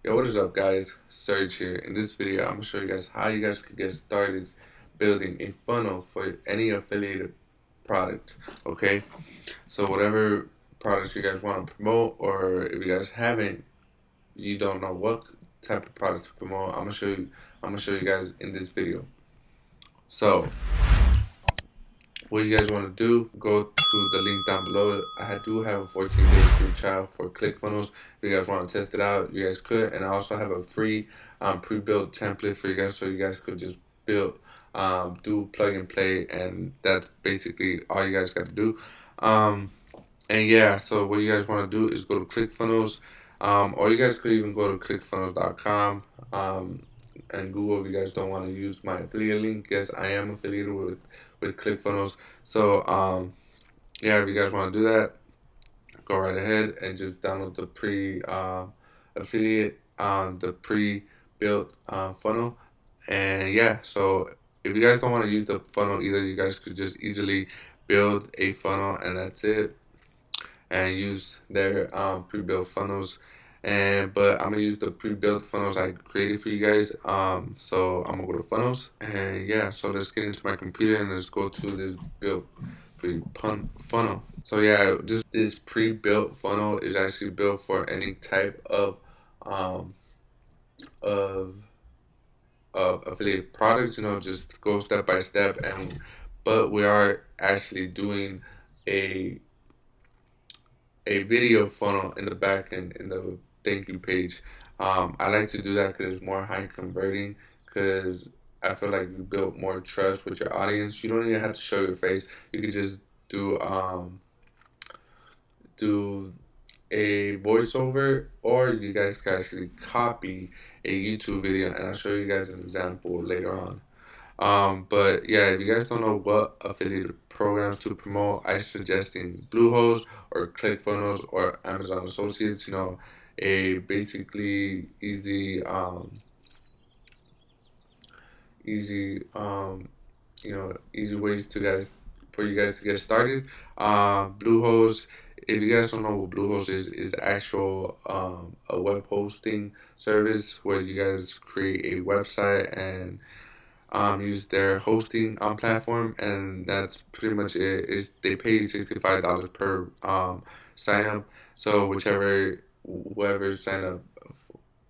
Yo, what is up, guys? Serge here. In this video, I'm gonna show you guys how you guys could get started building a funnel for any affiliated product. Okay, so whatever products you guys want to promote, or if you guys haven't, you don't know what type of product to promote, I'm gonna show you. I'm gonna show you guys in this video. So, what you guys want to do, go to the link down below. I do have a 14-day free trial for ClickFunnels. If you guys want to test it out, you guys could. And I also have a free pre-built template for you guys, so you guys could just build, do plug and play, and that's basically all you guys got to do. And yeah, so what you guys want to do is go to ClickFunnels, or you guys could even go to clickfunnels.com. And Google if you guys don't want to use my affiliate link. Yes, I am affiliated with ClickFunnels. So yeah, if you guys want to do that, go right ahead and just download the affiliate the pre-built funnel. And yeah, so if you guys don't want to use the funnel either, you guys could just easily build a funnel and that's it, and use their pre-built funnels. But I'm gonna use the pre-built funnels I created for you guys. So I'm gonna go to funnels, and yeah, so let's get into my computer and let's go to this built funnel. So yeah, this pre-built funnel is actually built for any type um of of affiliate products. Just go step by step, but we are actually doing a video funnel in the back end in the thank you page. I like to do that because it's more high converting, because I feel like you build more trust with your audience. You don't even have to show your face. You could just do do a voiceover, or you guys can actually copy a YouTube video, and I'll show you guys an example later on. But yeah, if you guys don't know what affiliate programs to promote, I suggesting Bluehost or ClickFunnels or Amazon Associates. A basically easy easy ways to guys for you guys to get started. Bluehost. If you guys don't know what Bluehost is the actual a web hosting service where you guys create a website and use their hosting platform, and that's pretty much it. They pay $65 per sign up. So whoever sign up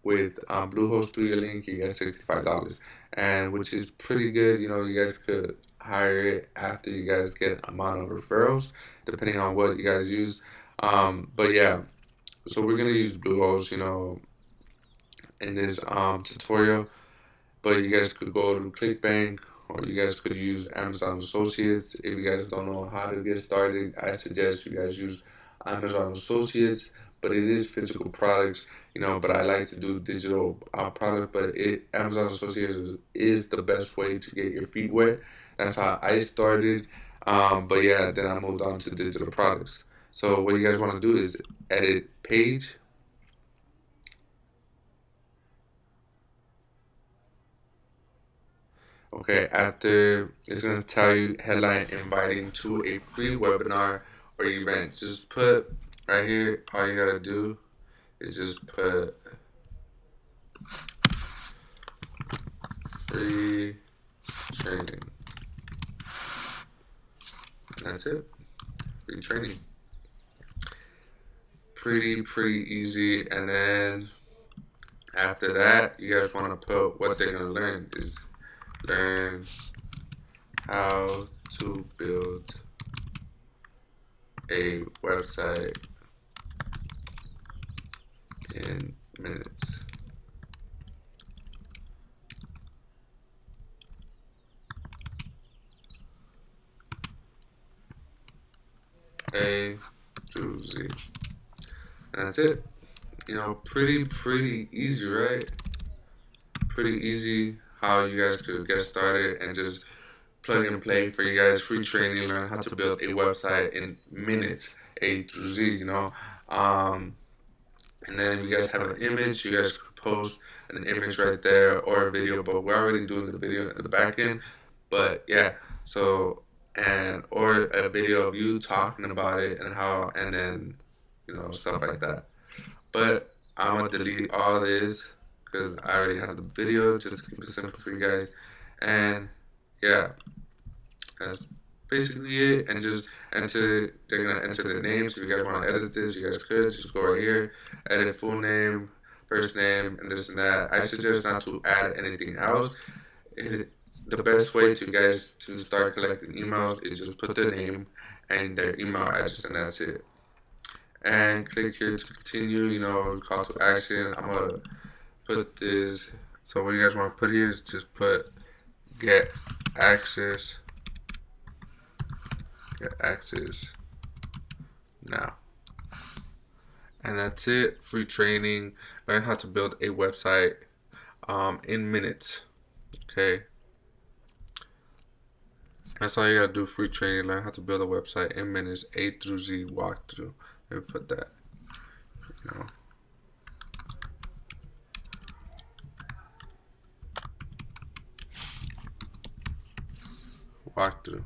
with Bluehost through your link, you get $65, and which is pretty good. You guys could hire it after you guys get amount of referrals, depending on what you guys use. But yeah, so we're gonna use Bluehost, in this tutorial. But you guys could go to ClickBank, or you guys could use Amazon Associates. If you guys don't know how to get started, I suggest you guys use Amazon Associates. But it is physical products, but I like to do digital products. But Amazon Associates is the best way to get your feet wet. That's how I started. But yeah, then I moved on to digital products. So what you guys want to do is edit page. Okay, after it's gonna tell you headline inviting to a free webinar or event. Just put right here, all you gotta do is just put free training. And that's it. Free training. Pretty easy. And then after that, you guys wanna put what they're gonna learn is learn how to build a website in minutes. A to Z. And that's it. Pretty easy, right? Pretty easy how you guys could get started and just plug and play for you guys. Free training, learn how to build a website in minutes, A through Z. And then if you guys have an image, you guys could post an image right there, or a video, but we're already doing the video in the back end. But yeah, so, or a video of you talking about it and how, and then, stuff like that. But I'm gonna delete all this because I already have the video just to keep it simple for you guys. And yeah, that's basically it. And just enter, they're gonna enter their names. If you guys want to edit this, you guys could just go right here, edit full name, first name, and this and that. I suggest not to add anything else. It, the best way to guys to start collecting emails is just put their name and their email address, and that's it. And click here to continue. You know, call to action. I'm gonna put this. So what you guys want to put here is just put get access. Get access now. And that's it. Free training. Learn how to build a website in minutes. Okay. That's all you gotta do. Free training. Learn how to build a website in minutes. A through Z walkthrough. Let me put that. You know. Walkthrough.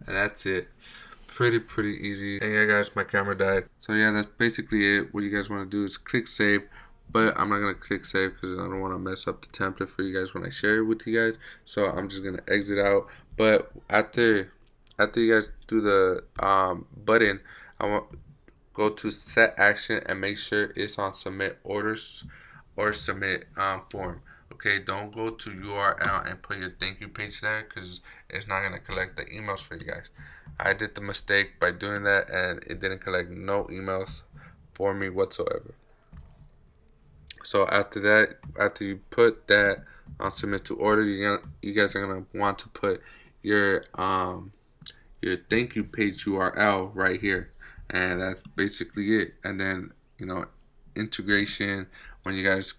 And that's it. Pretty easy. And yeah, guys, my camera died. So yeah, that's basically it. What you guys want to do is click save. But I'm not going to click save because I don't want to mess up the template for you guys when I share it with you guys. So I'm just going to exit out. But after you guys do the button, I want go to set action and make sure it's on submit orders or submit form. Okay, don't go to URL and put your thank you page there because it's not going to collect the emails for you guys. I did the mistake by doing that and it didn't collect no emails for me whatsoever. So after that, after you put that on submit to order, you guys are gonna want to put your thank you page URL right here, and that's basically it. And then integration when you guys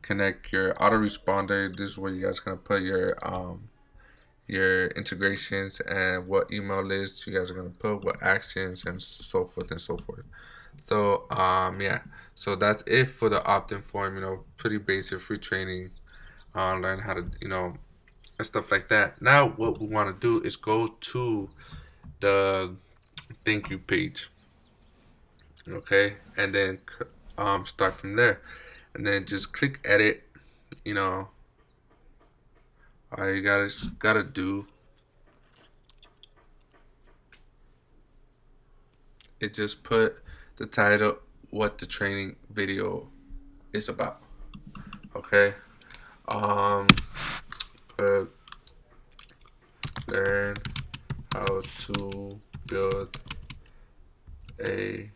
connect your autoresponder, this is where you guys gonna put your integrations and what email lists you guys are gonna put, what actions, and so forth and so forth. So yeah, so that's it for the opt-in form. Pretty basic free training on learn how to and stuff like that. Now what we want to do is go to the thank you page, okay, and then start from there, and then just click edit. All you gotta do is just put the title, what the training video is about. Okay. Put learn how to build a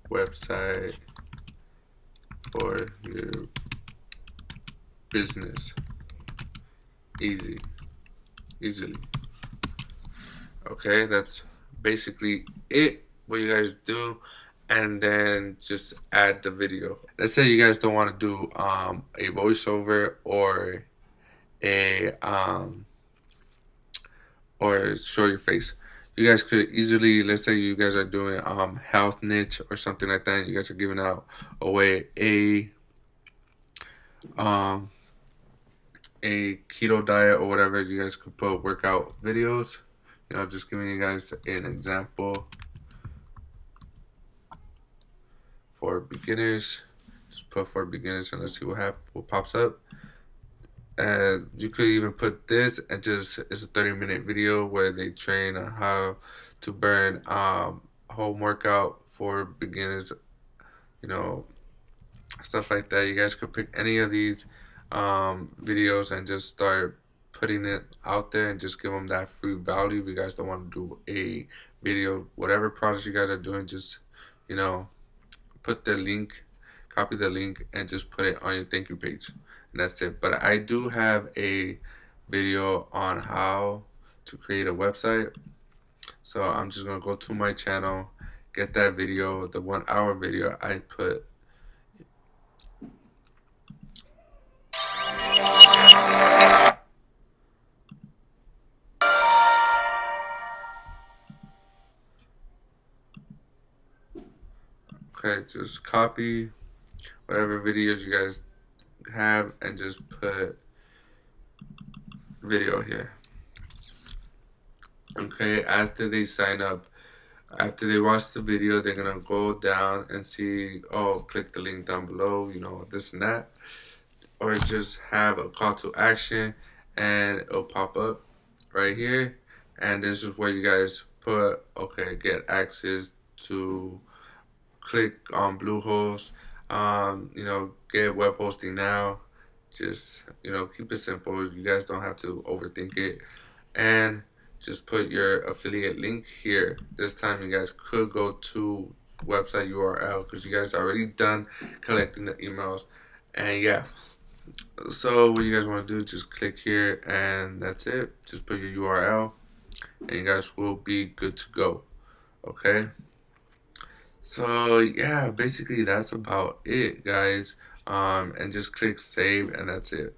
website for your business easily. Okay, that's basically it. What you guys do, and then just add the video. Let's say you guys don't want to do a voiceover or a or show your face. You guys could easily, let's say you guys are doing health niche or something like that, and you guys are giving out away a keto diet or whatever. You guys could put workout videos. Just giving you guys an example for beginners. Just put for beginners and let's see what pops up. And you could even put this and it's a 30-minute video where they train on how to burn home workout for beginners, stuff like that. You guys could pick any of these videos and just start putting it out there and just give them that free value. If you guys don't want to do a video, whatever products you guys are doing, just put the link, copy the link, and just put it on your thank you page, and that's it. But I do have a video on how to create a website, so I'm just gonna go to my channel, get that video, the 1 hour video I put. Okay, just copy whatever videos you guys have and just put video here. Okay, after they sign up, After they watch the video, they're gonna go down and see, oh, click the link down below, this and that, or just have a call to action, and it'll pop up right here, and this is where you guys put, okay, get access to click on Bluehost, get web hosting now. Just keep it simple. You guys don't have to overthink it, and just put your affiliate link here. This time you guys could go to website URL because you guys already done collecting the emails. And yeah, so what you guys want to do, just click here and that's it. Just put your URL and you guys will be good to go. Okay, so yeah, basically that's about it, guys. And just click save and that's it.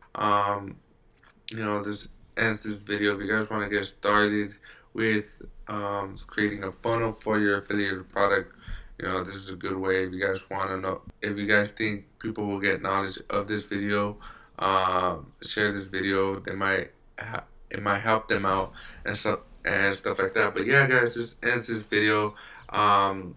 This ends this video. If you guys want to get started with creating a funnel for your affiliated product, this is a good way. If you guys want to know, if you guys think people will get knowledge of this video, share this video. It might help them out and stuff like that. But yeah, guys, this ends this video. Um,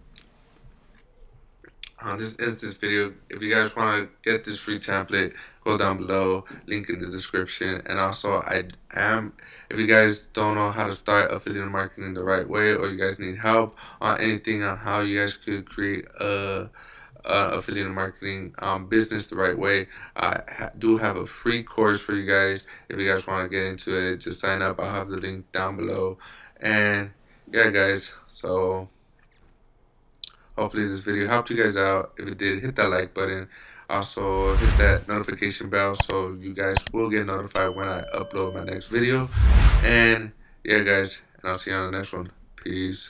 this ends this video. If you guys want to get this free template, go down below, link in the description. And also, if you guys don't know how to start affiliate marketing the right way, or you guys need help on anything on how you guys could create a affiliate marketing business the right way, I do have a free course for you guys. If you guys want to get into it, just sign up. I'll have the link down below. And yeah, guys, so hopefully this video helped you guys out. If it did, hit that like button. Also, hit that notification bell so you guys will get notified when I upload my next video. And yeah, guys, and I'll see you on the next one. Peace.